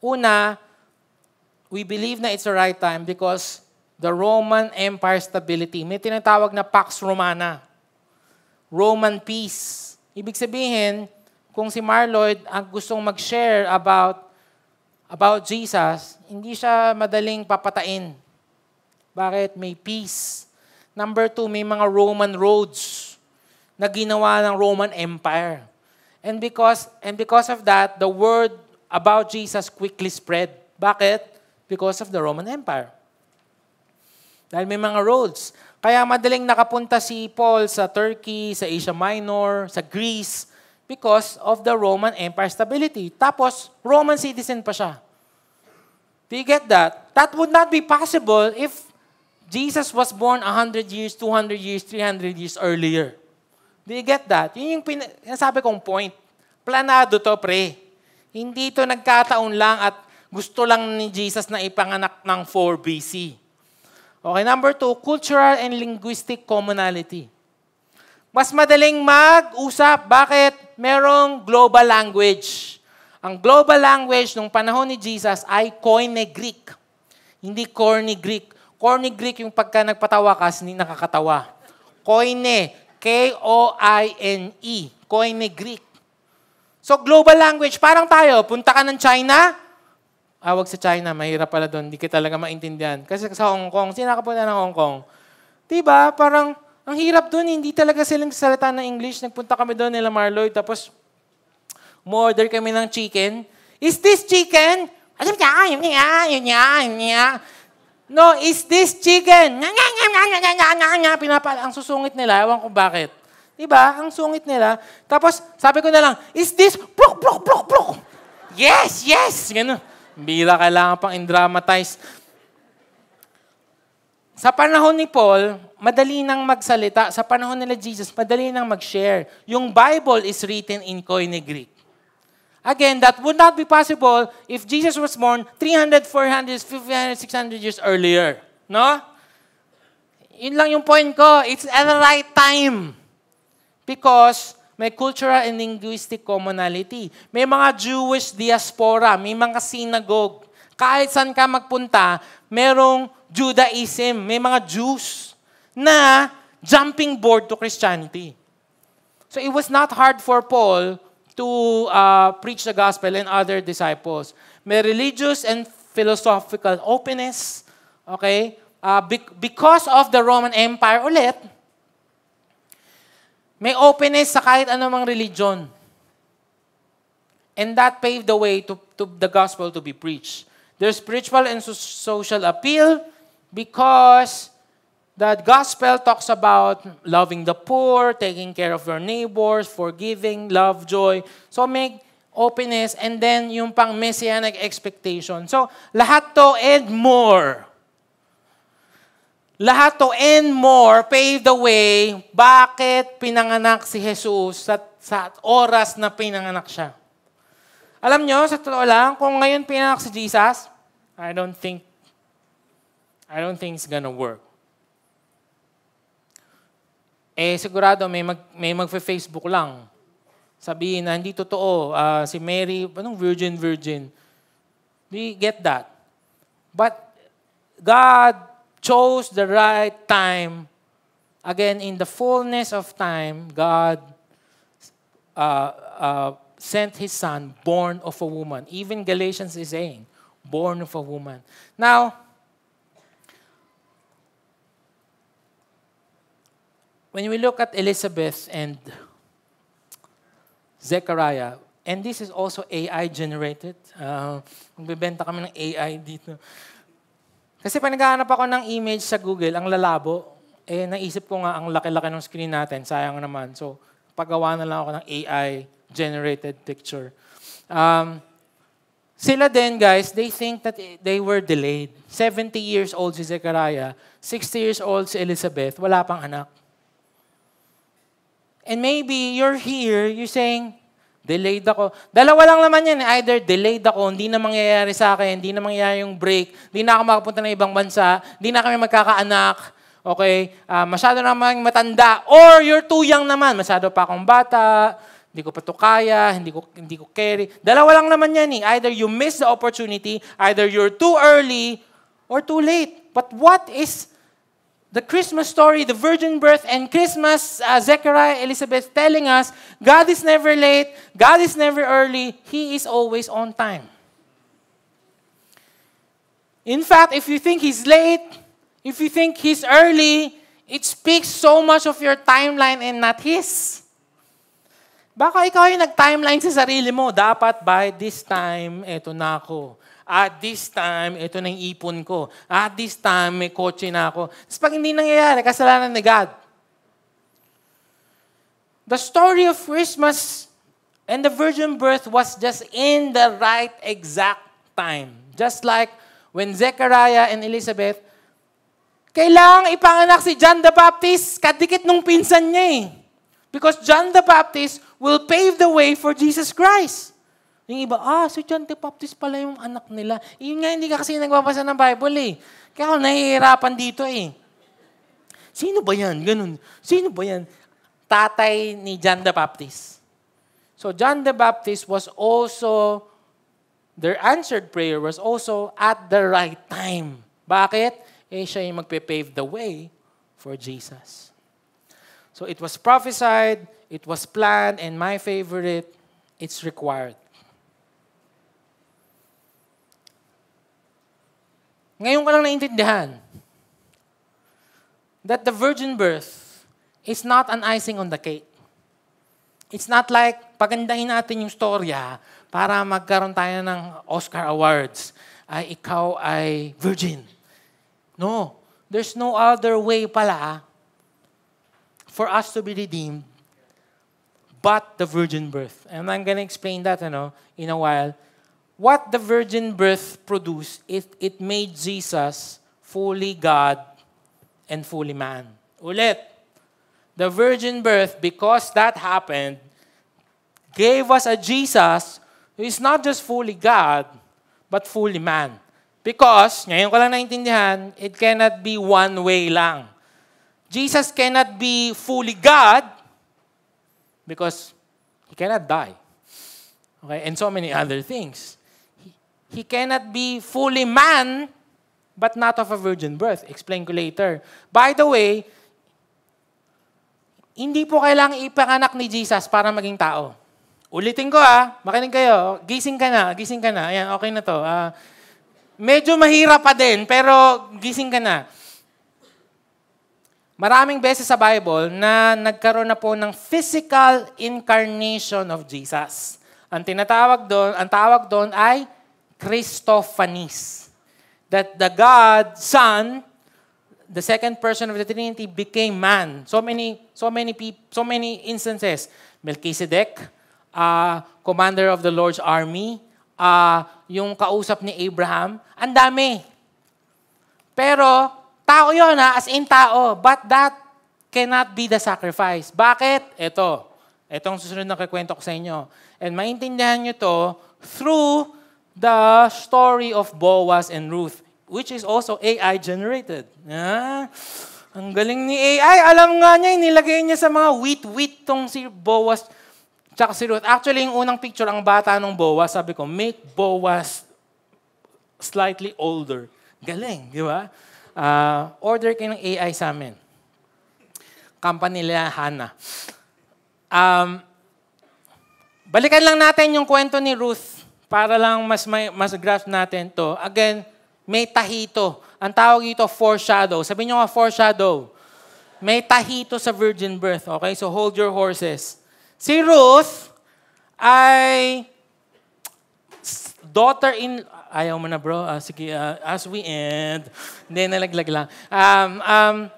Una, we believe na it's the right time because the Roman Empire stability, may tinatawag na Pax Romana, Roman peace. Ibig sabihin, kung si Marloyd ang gustong mag-share about Jesus, hindi siya madaling papatain. Bakit? May peace. Number 2, may mga Roman roads na ginawa ng Roman Empire. And because of that, the word about Jesus quickly spread. Bakit? Because of the Roman Empire. Dahil may mga roads. Kaya madaling nakapunta si Paul sa Turkey, sa Asia Minor, sa Greece, because of the Roman Empire stability. Tapos, Roman citizen pa siya. Do you get that? That would not be possible if Jesus was born 100 years, 200 years, 300 years earlier. Do you get that? Yun yung sabi kong point. Planado to, pre. Hindi to nagkataon lang at gusto lang ni Jesus na ipanganak ng 4 BC. Okay, number 2, cultural and linguistic commonality. Mas madaling mag-usap. Bakit? Merong global language. Ang global language nung panahon ni Jesus ay Koine Greek. Hindi Corny Greek. Corny Greek yung pagka nagpatawa ka, hindi nakakatawa. Koine, K-O-I-N-E. Koine Greek. So global language, parang tayo, punta ka ng China, wag sa China, mahirap pala doon, hindi ka talaga maintindihan. Kasi sa Hong Kong, sino nakapunta ng Hong Kong? Diba? Parang, ang hirap doon, hindi talaga silang salita ng English. Nagpunta kami doon nila Marloyd, tapos umorder kami ng chicken. Is this chicken? No, is this chicken? Ang susungit nila, ewan ko bakit. Diba? Ang sungit nila. Tapos, sabi ko na lang, is this pluk, pluk, pluk, pluk? Yes, yes! Ganun. Bira, kailangan pang in-dramatize. Sa panahon ni Paul, madali nang magsalita. Sa panahon nila Jesus, madali nang mag-share. Yung Bible is written in Koine Greek. Again, that would not be possible if Jesus was born 300, 400, 500, 600 years earlier. No? Yun lang yung point ko. It's at the right time. Because may cultural and linguistic commonality. May mga Jewish diaspora, may mga synagogue. Kahit saan ka magpunta, merong Judaism, may mga Jews na jumping board to Christianity. So it was not hard for Paul to preach the gospel and other disciples. May religious and philosophical openness, okay? Because of the Roman Empire ulit, may openness sa kahit anumang religion. And that paved the way to the gospel to be preached. There's spiritual and social appeal because the gospel talks about loving the poor, taking care of your neighbors, forgiving, love, joy. So may openness and then yung pang messianic expectation. So lahat to and more. Lahat to and more pave the way bakit pinanganak si Jesus sa oras na pinanganak siya. Alam nyo, sa totoo lang, kung ngayon pinanganak si Jesus, I don't think it's gonna work. Sigurado may magfe-Facebook lang. Sabihin na hindi totoo, si Mary, anong virgin. We get that. But God chose the right time. Again, in the fullness of time, God sent His Son, born of a woman. Even Galatians is saying, born of a woman. Now, when we look at Elizabeth and Zechariah, and this is also AI generated. Magbibenta kami ng AI dito. Kasi pag naghahanap ako ng image sa Google, ang lalabo, naisip ko nga ang laki-laki ng screen natin, sayang naman. So, paggawa na lang ako ng AI generated picture. Sila din, guys, they think that they were delayed. 70 years old si Zechariah, 60 years old si Elizabeth, wala pang anak. And maybe you're here, you're saying, delayed ako. Dalawa lang naman yan. Either delayed ako, hindi na mangyayari sa akin, hindi na mangyayari yung break, hindi na ako makapunta ng ibang bansa, hindi na kami magkakaanak, okay? Masyado naman matanda. Or you're too young naman, masyado pa akong bata, hindi ko pa ito kaya, hindi ko carry. Dalawa lang naman yan eh. Either you miss the opportunity, either you're too early, or too late. But what is the Christmas story, the virgin birth, and Christmas, Zechariah, Elizabeth telling us, God is never late, God is never early, He is always on time. In fact, if you think He's late, if you think He's early, it speaks so much of your timeline and not His. Baka ikaw yung nag-timeline sa sarili mo, dapat by this time, eto na ako. At this time, ito na yung ipon ko. At this time, may kotse na ako. Tapos pag hindi nangyayari, kasalanan ni God. The story of Christmas and the virgin birth was just in the right exact time. Just like when Zechariah and Elizabeth, kailangang ipanganak si John the Baptist, kadikit nung pinsan niya eh. Because John the Baptist will pave the way for Jesus Christ. Yung iba, si John the Baptist pala yung anak nila. Yun nga, hindi ka kasi nagbabasa ng Bible eh. Kaya ako nahihirapan dito eh. Sino ba yan? Ganun. Sino ba yan? Tatay ni John the Baptist. So John the Baptist was also, their answered prayer was also at the right time. Bakit? Siya yung magpe-pave the way for Jesus. So it was prophesied, it was planned, and my favorite, it's required. Ngayon ko lang naintindihan that the virgin birth is not an icing on the cake. It's not like pagandahin natin yung storya para magkaroon tayo ng Oscar Awards. Ikaw ay virgin. No. There's no other way pala for us to be redeemed but the virgin birth. And I'm going to explain that in a while. What the virgin birth produced, it made Jesus fully God and fully man. Ulit, the virgin birth, because that happened, gave us a Jesus who is not just fully God, but fully man. Because, ngayon ko lang naintindihan, it cannot be one way lang. Jesus cannot be fully God because He cannot die. Okay? And so many other things. He cannot be fully man, but not of a virgin birth. Explain ko later. By the way, hindi po kailangang ipanganak ni Jesus para maging tao. Ulitin ko makinig kayo. Gising ka na. Ayan, okay na to. Medyo mahirap pa din, pero gising ka na. Maraming beses sa Bible na nagkaroon na po ng physical incarnation of Jesus. Ang tawag doon ay Christophanies. That the God, Son, the second person of the Trinity became man. So many instances. Melchizedek, commander of the Lord's army, yung kausap ni Abraham, ang dami. Pero, tao yun as in tao. But that cannot be the sacrifice. Bakit? Etong susunod na kikwento ko sa inyo. And maintindihan nyo to through the story of Boaz and Ruth, which is also AI generated. Ang galing ni AI. Alam nga niya, nilagay niya sa mga wheat tong si Boaz tsaka si Ruth. Actually, yung unang picture, ang bata ng Boaz, sabi ko, make Boaz slightly older. Galing, di ba? Order kayo ng AI sa amin. Company nila, Hana. Balikan lang natin yung kwento ni Ruth para lang mas grasp natin to. Again, may tahito. Ang tawag ito, foreshadow. Sabi nyo nga, foreshadow. May tahito sa virgin birth. Okay? So hold your horses. Si Ruth ay daughter-in... Ayaw mo na bro. Sige, as we end. Hindi, nalaglag lang.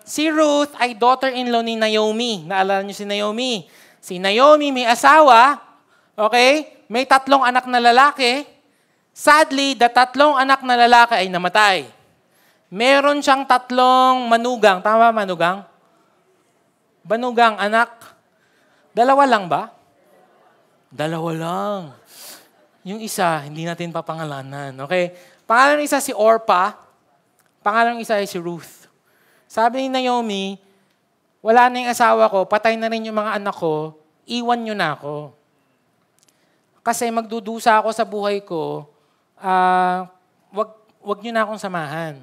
Si Ruth ay daughter-in-law ni Naomi. Naalala niyo si Naomi. Si Naomi may asawa. Okay? May 3 anak na lalaki. Sadly, the 3 anak na lalaki ay namatay. Meron siyang 3 manugang. Tama, manugang? Manugang anak. 2 lang ba? 2 lang. Yung isa, hindi natin papangalanan. Okay? Pangalan ng isa si Orpah. Pangalan ng isa ay si Ruth. Sabi ni Naomi, wala na yung asawa ko, patay na rin yung mga anak ko, iwan nyo na ako. Kasi magdudusa ako sa buhay ko, wag nyo na akong samahan.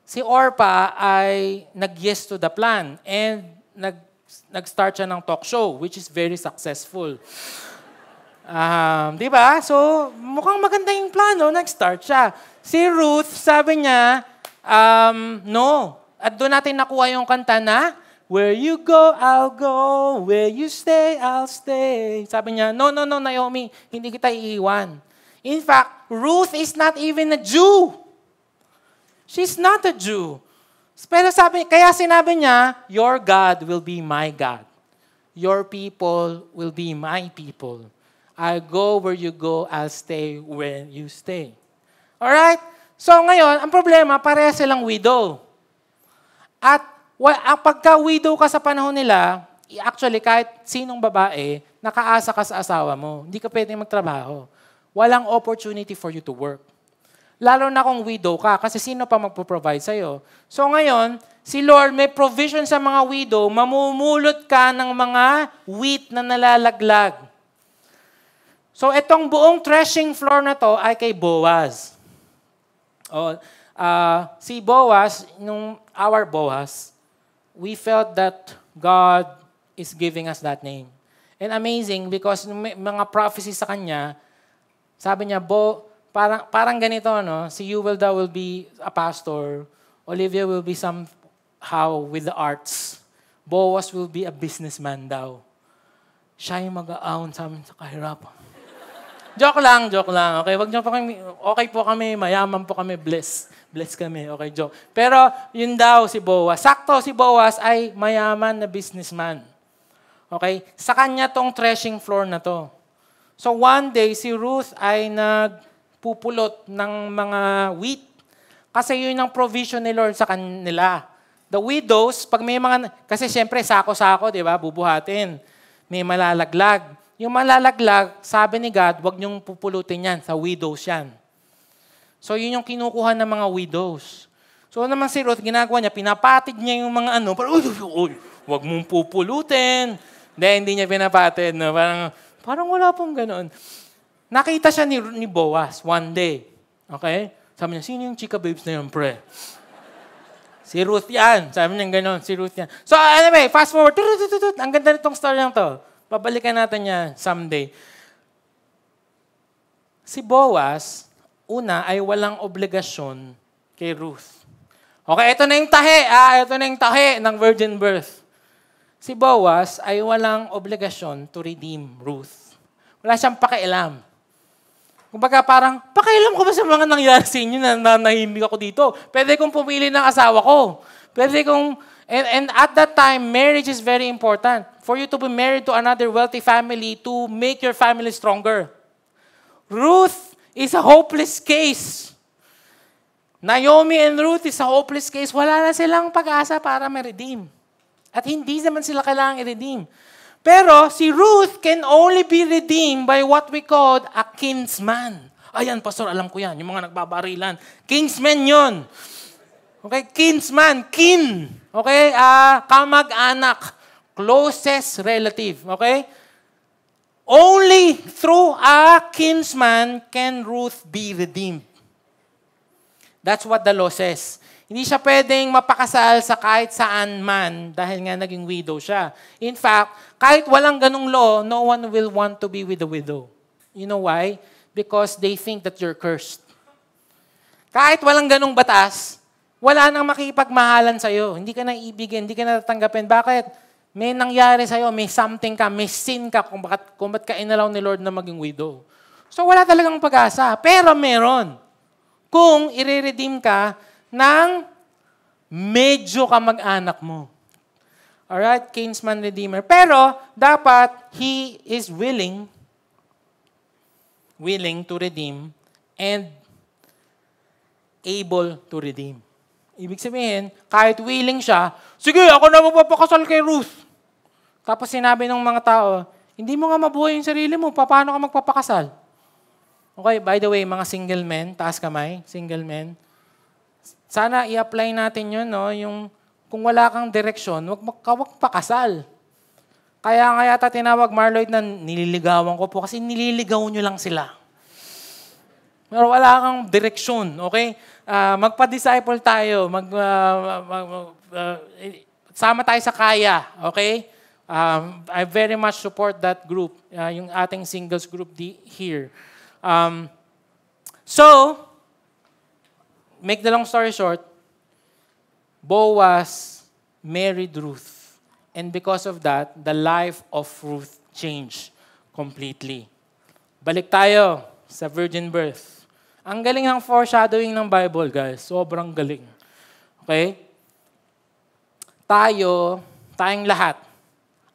Si Orpah ay nag-yes to the plan and nag-start siya ng talk show, which is very successful. Di ba? So, mukhang maganda yung plano, nag-start siya. Si Ruth, sabi niya, no. At doon natin nakuha yung kanta na, where you go, I'll go. Where you stay, I'll stay. Sabi niya, no, Naomi, hindi kita iiwan. In fact, Ruth is not even a Jew. She's not a Jew. Pero kaya sinabi niya, your God will be my God. Your people will be my people. I'll go where you go, I'll stay where you stay. Alright? So ngayon, ang problema, pareha silang widow. At pagka widow ka sa panahon nila, actually kahit sinong babae, nakaasa ka sa asawa mo. Hindi ka pwedeng magtrabaho. Walang opportunity for you to work. Lalo na kung widow ka, kasi sino pa magpo-provide sa'yo. So ngayon, si Lord may provision sa mga widow, mamumulot ka ng mga wheat na nalalaglag. So, itong buong threshing floor na to ay kay Boaz. Si Boaz, our Boaz, we felt that God is giving us that name. And amazing because may mga prophecies sa kanya, sabi niya, parang ganito, no? Si Yuvelda will be a pastor, Olivia will be somehow with the arts, Boaz will be a businessman daw. Siya yung mag-aahon sa amin sa kahirapan. Joke lang. Okay, wag niyo po kami, okay po kami, mayaman po kami, bless kami. Okay, joke. Pero yun daw si Boaz. Sakto si Boaz ay mayaman na businessman. Okay? Sa kanya tong threshing floor na to. So one day si Ruth ay nagpupulot ng mga wheat kasi yun ang provision ni Lord sa kanila. The widows, pag may mga, kasi siyempre sako-sako, di ba? Bubuhatin. May malalaglag. Yung malalaglag, sabi ni God, huwag niyong pupulutin yan. Sa widows yan. So yun yung kinukuha ng mga widows. So naman si Ruth, ginagawa niya, pinapatid niya yung mga parang, huwag mong pupulutin. Hindi niya pinapatid. No? Parang wala pong ganoon. Nakita siya ni Boaz one day. Okay? Sabi niya, sino yung chika babes na yun, pre? Si Ruth yan. Sabi niya gano'n, si Ruth yan. So anyway, fast forward. Ang ganda nitong story lang to. Babalikan natin yan someday. Si Boaz, una ay walang obligasyon kay Ruth. Okay, ito na yung tahi. Ito na yung tahi ng virgin birth. Si Boaz ay walang obligasyon to redeem Ruth. Wala siyang pakialam. Kumbaga parang, pakialam ko ba sa mga nangyari sa inyo na nahimik ako dito? Pwede kong pumili ng asawa ko. Pwede kong, and at that time, marriage is very important. For you to be married to another wealthy family to make your family stronger. Ruth is a hopeless case. Naomi and Ruth is a hopeless case. Wala na silang pag-asa para ma-redeem. At hindi naman sila kailangang i-redeem. Pero si Ruth can only be redeemed by what we call a kinsman. Ayan, pastor, alam ko yan. Yung mga nagbabarilan. Kinsman yun. Okay, kinsman. Kin. Okay, kamag-anak. Closest relative. Okay? Only through a kinsman can Ruth be redeemed. That's what the law says. Hindi siya pwedeng mapakasal sa kahit saan man dahil nga naging widow siya. In fact, kahit walang ganung law, no one will want to be with a widow. You know why? Because they think that you're cursed. Kahit walang ganung batas, wala nang makipagmahalan sa'yo. Hindi ka na ibigin, hindi ka na tatanggapin. Bakit? May nangyari sa'yo, may something ka, may sin ka kung ba't ka inalaw ni Lord na maging widow. So wala talagang pag-asa. Pero meron. Kung i-redeem ka ng medyo kamag-anak mo. Alright? Kinsman redeemer. Pero, dapat, he is willing to redeem and able to redeem. Ibig sabihin, kahit willing siya, sige, ako na magpapakasal kay Ruth. Tapos sinabi ng mga tao, hindi mo nga mabuhay yung sarili mo, paano ka magpapakasal? Okay, by the way, mga single men, taas kamay, single men, sana i-apply natin yun, no? Yung kung wala kang direksyon, wag pakasal. Kaya nga yata tinawag Marloyd na nililigawan ko po kasi nililigaw nyo lang sila. Pero wala kang direksyon, okay? Magpa-disciple tayo, sama tayo sa kaya, okay? I very much support that group, yung ating singles group here. So, make the long story short, Boaz married Ruth. And because of that, the life of Ruth changed completely. Balik tayo sa virgin birth. Ang galing ng foreshadowing ng Bible, guys. Sobrang galing. Okay? Tayong lahat,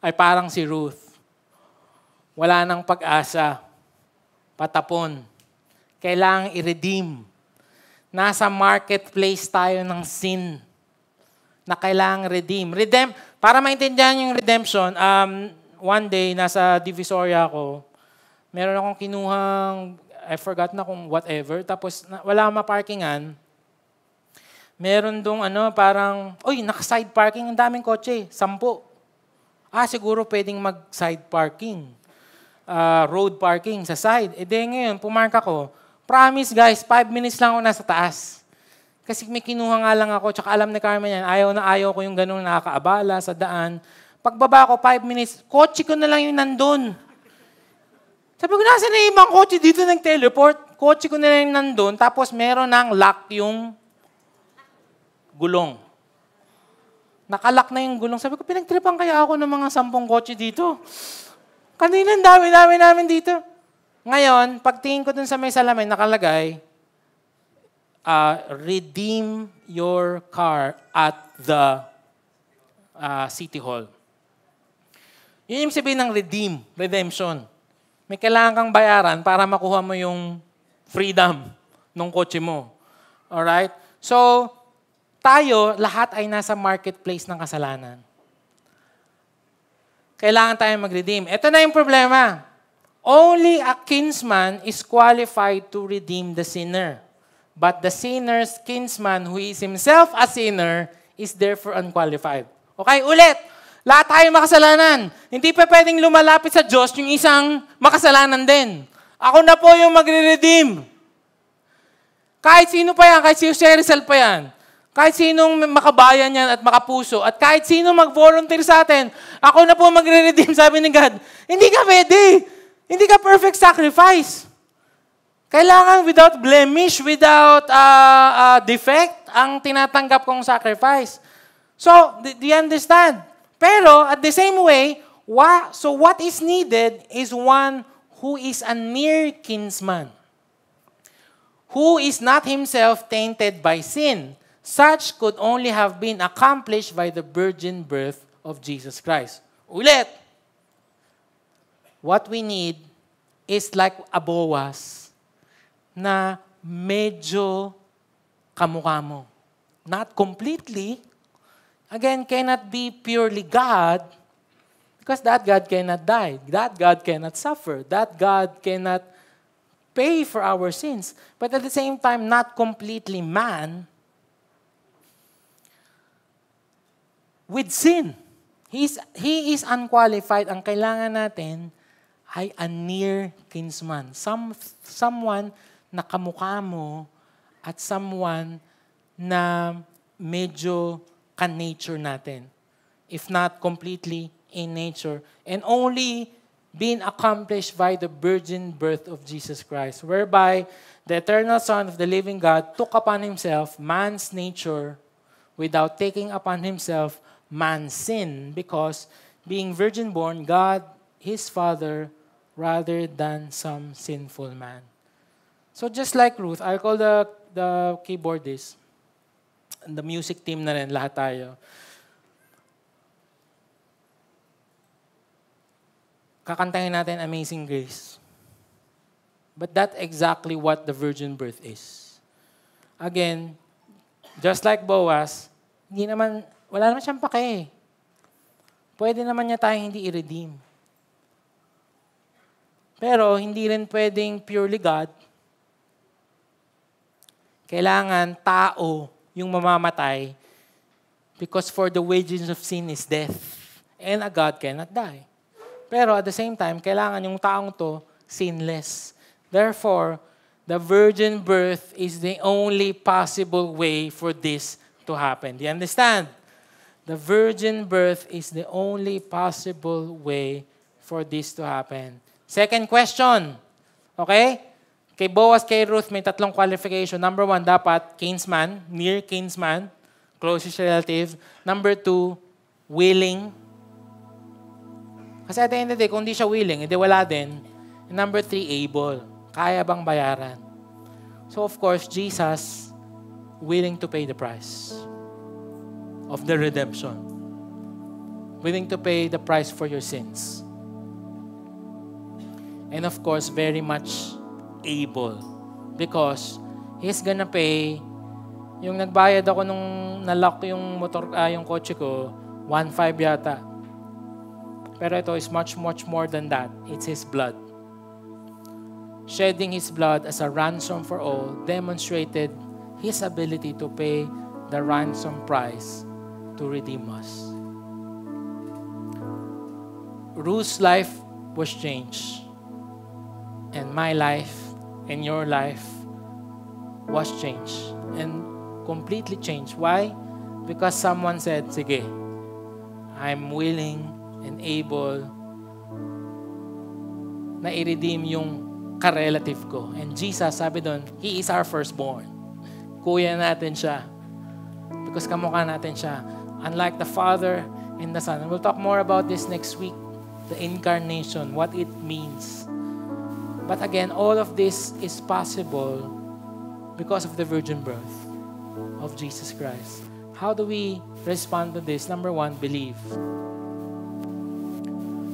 ay parang si Ruth. Wala nang pag-asa. Patapon. Kailangang i-redeem. Nasa marketplace tayo ng sin na kailangang redeem. Para maintindihan yung redemption, one day, nasa Divisoria ako, meron akong kinuhang, I forgot na kung whatever, tapos wala maparkingan. Meron dong parang, naka-side parking, ang daming kotse, 10. Siguro pwedeng mag-side parking. Road parking sa side. Ngayon, pumark ako. Promise guys, 5 minutes lang ako nasa taas. Kasi may kinuha nga lang ako, tsaka alam ni Carmen yan, ayaw ko yung ganun nakakaabala sa daan. Pagbaba ko, 5 minutes, kotse ko na lang yung nandun. Sabi ko, nasa na ibang kotse dito nag-teleport? Kotse ko na lang yung nandun, tapos meron ng lock yung gulong. Nakalock na yung gulong. Sabi ko, pinagtripan kaya ako ng mga 10 kotse dito. Kanina, dami namin dito. Ngayon, pagtingin ko dun sa may salamin, nakalagay, redeem your car at the City Hall. Yun yung sabihin ng redemption. May kailangan kang bayaran para makuha mo yung freedom ng kotse mo. Alright? So, tayo, lahat ay nasa marketplace ng kasalanan. Kailangan tayong mag-redeem. Ito na yung problema. Only a kinsman is qualified to redeem the sinner. But the sinner's kinsman, who is himself a sinner, is therefore unqualified. Okay, ulit. Lahat tayo makasalanan. Hindi pa pwedeng lumalapit sa Diyos yung isang makasalanan din. Ako na po yung magre-redeem. Kahit sino pa yan, kahit si Jose Rizal pa yan. Kahit sinong makabayan yan at makapuso, at kahit sino mag-volunteer sa atin, ako na po magre-redeem, sabi ni God. Hindi ka pwede. Hindi ka perfect sacrifice. Kailangan without blemish, without defect, ang tinatanggap kong sacrifice. So, do you understand? Pero, at the same way, what is needed is one who is a near kinsman, who is not himself tainted by sin. Such could only have been accomplished by the virgin birth of Jesus Christ. Ulit! What we need is like a Boaz na medyo kamukha mo. Not completely. Again, cannot be purely God because that God cannot die. That God cannot suffer. That God cannot pay for our sins. But at the same time, not completely man with sin. He is unqualified. Ang kailangan natin ay a near kinsman. Someone na kamukha mo at someone na medyo ka-nature natin. If not completely in nature. And only being accomplished by the virgin birth of Jesus Christ, whereby the eternal Son of the living God took upon himself man's nature without taking upon himself man's sin, because being virgin born, God, his Father, rather than some sinful man. So just like Ruth, I'll call the keyboardist, and the music team na rin, lahat tayo. Kakantahin natin Amazing Grace. But that's exactly what the virgin birth is. Again, just like Boaz, wala naman siyang pake. Pwede naman niya tayong hindi i-redeem. Pero hindi rin pwedeng purely God. Kailangan tao yung mamamatay because for the wages of sin is death. And a God cannot die. Pero at the same time, kailangan yung taong to sinless. Therefore, the virgin birth is the only possible way for this to happen. Do you understand? The virgin birth is the only possible way for this to happen. Second question. Okay? Kay Boaz, kay Ruth, may tatlong qualification. Number 1, dapat kinsman, near kinsman, closest relative. Number 2, willing. Kasi at the end of the day, kung di siya willing, hindi wala din. And number 3, able. Kaya bang bayaran? So of course, Jesus, willing to pay the price of the redemption. Willing to pay the price for your sins. And of course, very much able. Because He's gonna pay. Yung nagbayad ako nung nalock yung yung kotse ko, 1.5 yata. Pero ito is much, much more than that. It's His blood. Shedding His blood as a ransom for all demonstrated His ability to pay the ransom price to redeem us. Ruth's life was changed. And my life and your life was changed. And completely changed. Why? Because someone said, sige, I'm willing and able na i-redeem yung ka-relative ko. And Jesus, sabi doon, He is our firstborn. Kuya natin siya. Because kamukha natin siya. Unlike the Father and the Son. And we'll talk more about this next week. The incarnation, what it means. But again, all of this is possible because of the virgin birth of Jesus Christ. How do we respond to this? Number 1, believe.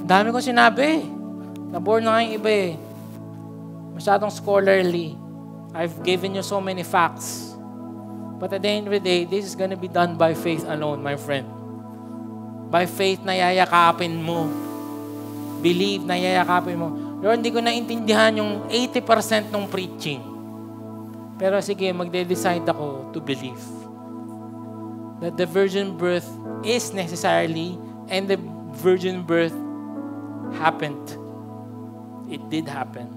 Dami kong sinabi. Nabore na nga yung iba eh. Masyadong scholarly. I've given you so many facts. But at the end of the day, this is gonna be done by faith alone, my friend. By faith na yayakapin mo. Believe na yayakapin mo. Lord, hindi ko naintindihan yung 80% ng preaching. Pero sige, magde-decide ako to believe that the virgin birth is necessarily and the virgin birth happened. It did happen.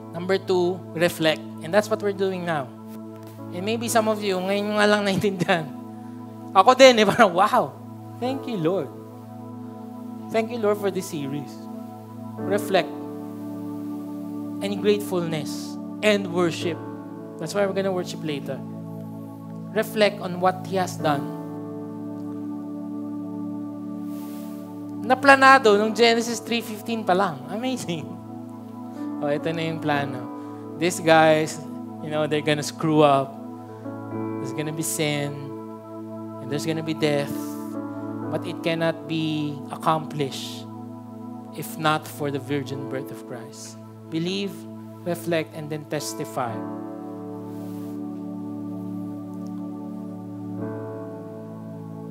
Number 2, reflect. And that's what we're doing now. And maybe some of you, ngayon nga lang naintindihan. Ako din, parang, wow. Thank you, Lord. Thank you, Lord, for this series. Reflect. And gratefulness. And worship. That's why we're gonna worship later. Reflect on what He has done. Naplanado nung Genesis 3:15 pa lang. Amazing. Oh, ito na yung plano. These guys, they're gonna screw up. There's gonna be sin. And there's gonna be death. But it cannot be accomplished if not for the virgin birth of Christ. Believe, reflect, and then testify.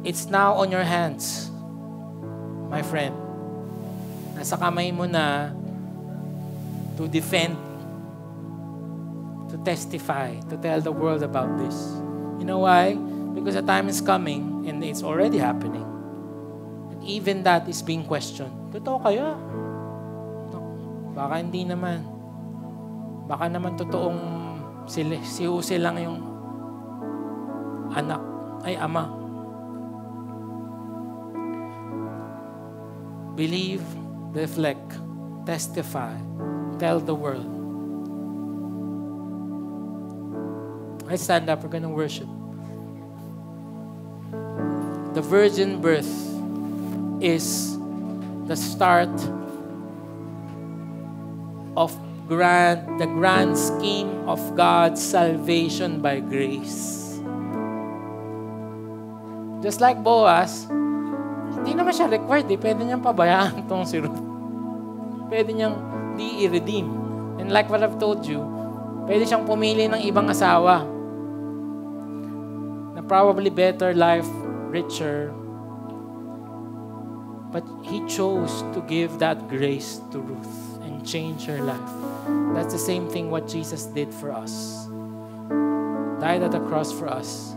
It's now on your hands, my friend. Nasa kamay mo na to defend, to testify, to tell the world about this. You know why? Because the time is coming and it's already happening. And even that is being questioned. Totoo kaya? Baka hindi naman. Baka naman totoong si Jose lang yung ama. Believe, reflect, testify, tell the world. Let's stand up. We're going to worship. The virgin birth is the start of the grand scheme of God's salvation by grace. Just like Boaz, hindi naman siya required. Pwede niyang pabayaan itong si Ruth. Pwede niyang di i-redeem. And like what I've told you, pwede siyang pumili ng ibang asawa na probably better life, richer. But he chose to give that grace to Ruth and change her life. That's the same thing what Jesus did for us. Died at the cross for us.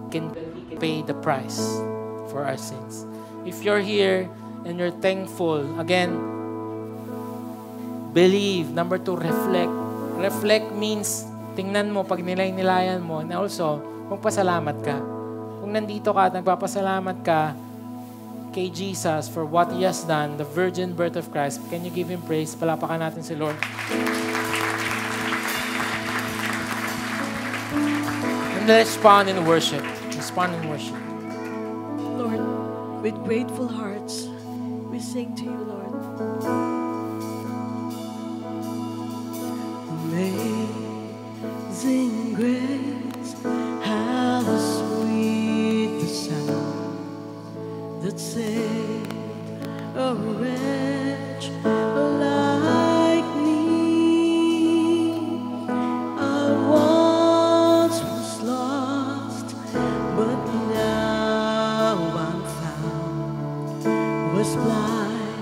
He can pay the price for our sins. If you're here and you're thankful, again, believe. Number 2, reflect. Reflect means, tingnan mo, pag nilay-nilayan mo, and also, magpasalamat ka. Kung nandito ka at nagpapasalamat ka kay Jesus for what He has done, the virgin birth of Christ, can you give Him praise? Palapakan natin si Lord. And let's respond in worship. Respond in worship. Lord, with grateful hearts, we sing to you, Lord. Amazing grace, how sweet the sound that saved a wretch like me. I once was lost, but now I'm found. Was blind,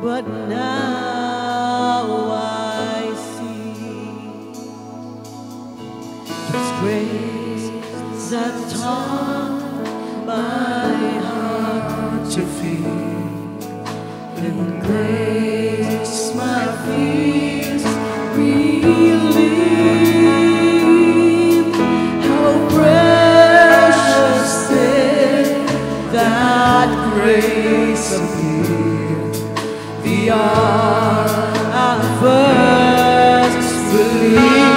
but now I see. It's grace that taught my heart to feel, in grace my fears relieved. How precious did that grace appear, the hour I first believed.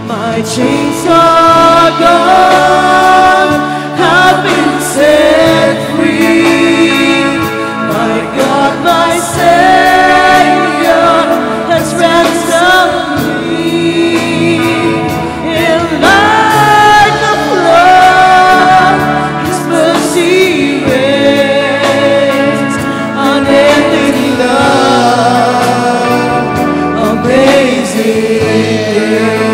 My chains are gone, have been set free. My God, my Savior has ransomed me. In light of love, His mercy reigns, unending love, amazing grace.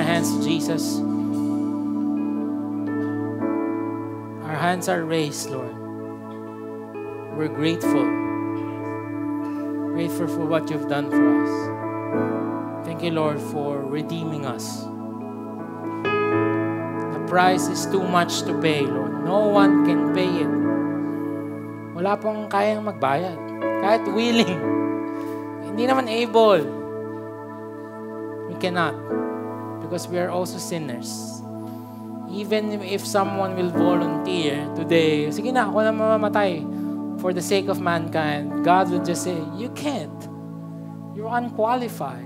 our hands to Jesus. Our hands are raised, Lord. We're grateful. Grateful for what you've done for us. Thank you, Lord, for redeeming us. The price is too much to pay, Lord. No one can pay it. Wala pong kayang magbayad. Kahit willing. Hindi naman able. We cannot. Because we are also sinners. Even if someone will volunteer today, sige na, ako na mamamatay for the sake of mankind, God will just say, you can't. You're unqualified.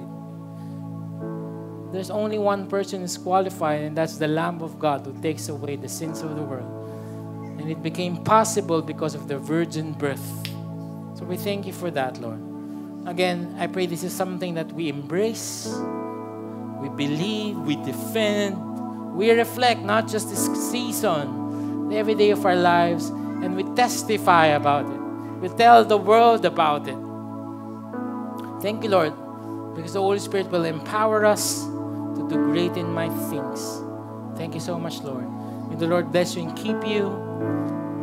There's only one person who's qualified, and that's the Lamb of God who takes away the sins of the world. And it became possible because of the virgin birth. So we thank you for that, Lord. Again, I pray this is something that we embrace, we believe, we defend, we reflect not just this season, every day of our lives, and we testify about it. We tell the world about it. Thank you, Lord, because the Holy Spirit will empower us to do great and mighty things. Thank you so much, Lord. May the Lord bless you and keep you.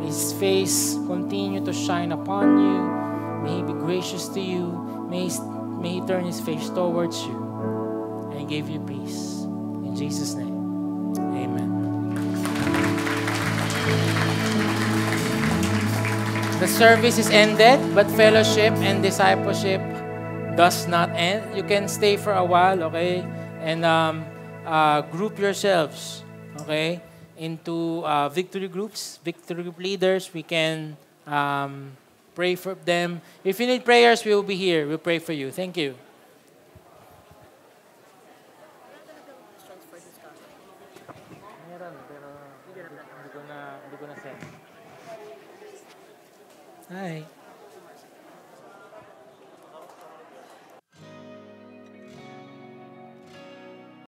May His face continue to shine upon you. May He be gracious to you. May He turn His face towards you and give you peace. In Jesus' name, amen. The service is ended, but fellowship and discipleship does not end. You can stay for a while, okay? And group yourselves, okay, into victory groups, victory group leaders. We can pray for them. If you need prayers, we will be here. We'll pray for you. Thank you. Hi.